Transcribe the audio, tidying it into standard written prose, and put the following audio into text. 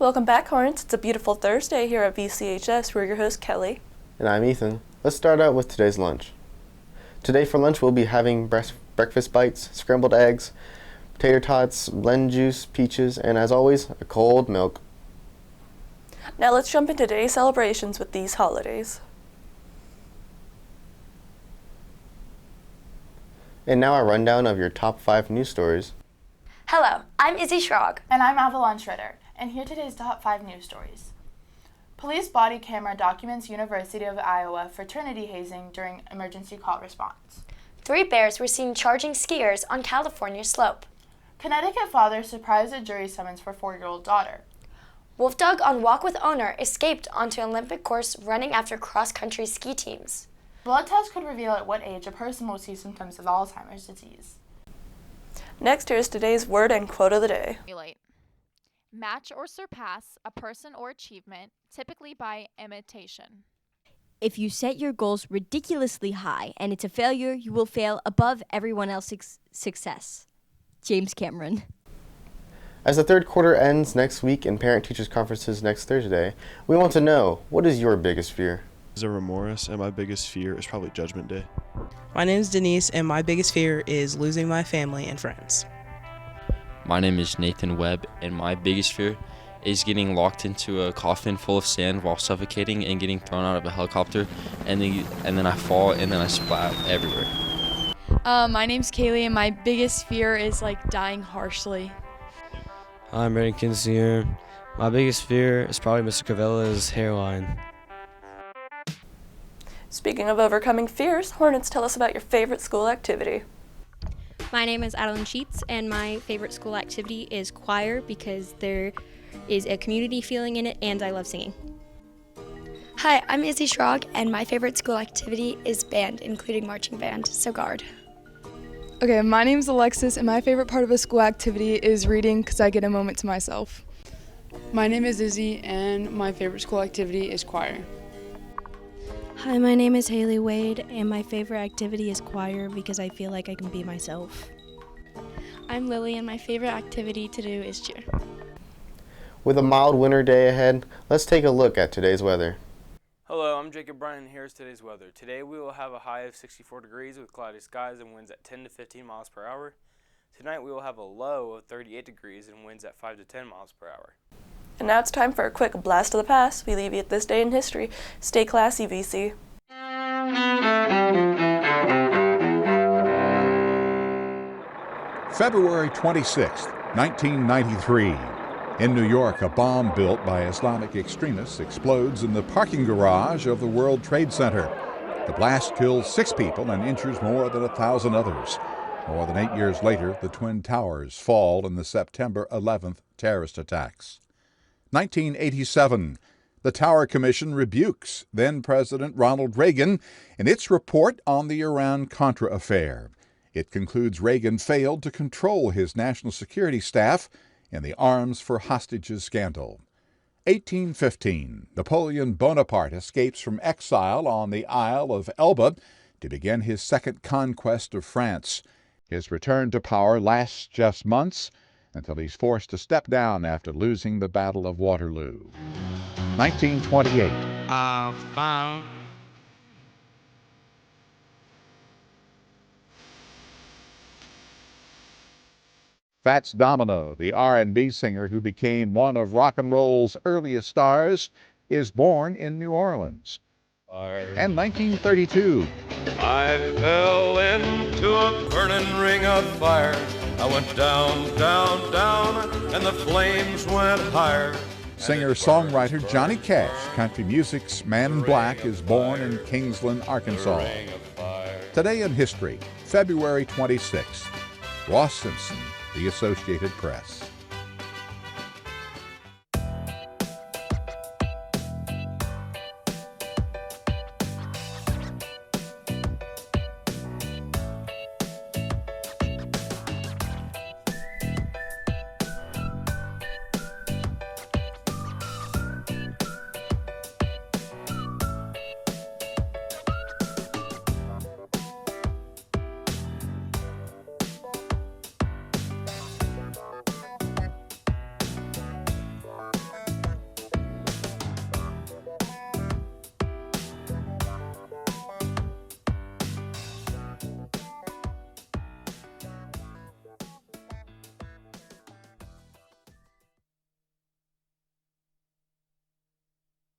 Welcome back, Hornets. It's a beautiful Thursday here at VCHS. We're your host, Kellie. And I'm Ethan. Let's start out with today's lunch. Today for lunch we'll be having breakfast bites, scrambled eggs, tater tots, blend juice, peaches, and as always, a cold milk. Now let's jump into today's celebrations with these holidays. And now a rundown of your top 5 news stories. Hello, I'm Izzy Schrog. And I'm Avalon Schroeder, and here are today's top 5 news stories. Police body camera documents University of Iowa fraternity hazing during emergency call response. 3 bears were seen charging skiers on California slope. Connecticut father surprised a jury summons for 4-year-old daughter. Wolfdog on walk with owner escaped onto Olympic course running after cross-country ski teams. Blood tests could reveal at what age a person will see symptoms of Alzheimer's disease. Next, here's today's word and quote of the day. Match or surpass a person or achievement, typically by imitation. If you set your goals ridiculously high and it's a failure, you will fail above everyone else's success. James Cameron. As the third quarter ends next week and parent-teachers conferences next Thursday, we want to know, what is your biggest fear? I'm Morris, and my biggest fear is probably Judgment Day. My name is Denise, and my biggest fear is losing my family and friends. My name is Nathan Webb, and my biggest fear is getting locked into a coffin full of sand while suffocating and getting thrown out of a helicopter, and then I fall and then I splat everywhere. My name's Kellie, and my biggest fear is dying harshly. I'm Brandon Kinsinger. My biggest fear is probably Mr. Cavella's hairline. Speaking of overcoming fears, Hornets, tell us about your favorite school activity. My name is Adeline Sheets, and my favorite school activity is choir because there is a community feeling in it, and I love singing. Hi, I'm Izzy Schrog, and my favorite school activity is band, including marching band, so guard. Okay, my name's Alexis, and my favorite part of a school activity is reading because I get a moment to myself. My name is Izzy, and my favorite school activity is choir. Hi, my name is Haley Wade, and my favorite activity is choir because I feel like I can be myself. I'm Lily, and my favorite activity to do is cheer. With a mild winter day ahead, let's take a look at today's weather. Hello, I'm Jakob and here's today's weather. Today we will have a high of 64 degrees with cloudy skies and winds at 10 to 15 miles per hour. Tonight we will have a low of 38 degrees and winds at 5 to 10 miles per hour. And now it's time for a quick blast of the past. We leave you at this day in history. Stay classy, VC. February 26, 1993. In New York, a bomb built by Islamic extremists explodes in the parking garage of the World Trade Center. The blast kills 6 people and injures more than 1,000 others. More than 8 years later, the Twin Towers fall in the September 11th terrorist attacks. 1987, the Tower Commission rebukes then-President Ronald Reagan in its report on the Iran-Contra affair. It concludes Reagan failed to control his national security staff in the Arms for Hostages scandal. 1815, Napoleon Bonaparte escapes from exile on the Isle of Elba to begin his second conquest of France. His return to power lasts just months, until he's forced to step down after losing the Battle of Waterloo. 1928. I found Fats Domino, the R&B singer who became one of rock and roll's earliest stars, is born in New Orleans. And 1932. I fell into a burning ring of fire. I went down, down, down, and the flames went higher. Singer-songwriter Johnny Cash, country music's man in black, is born in Kingsland, Arkansas. Today in history, February 26th. Ross Simpson, The Associated Press.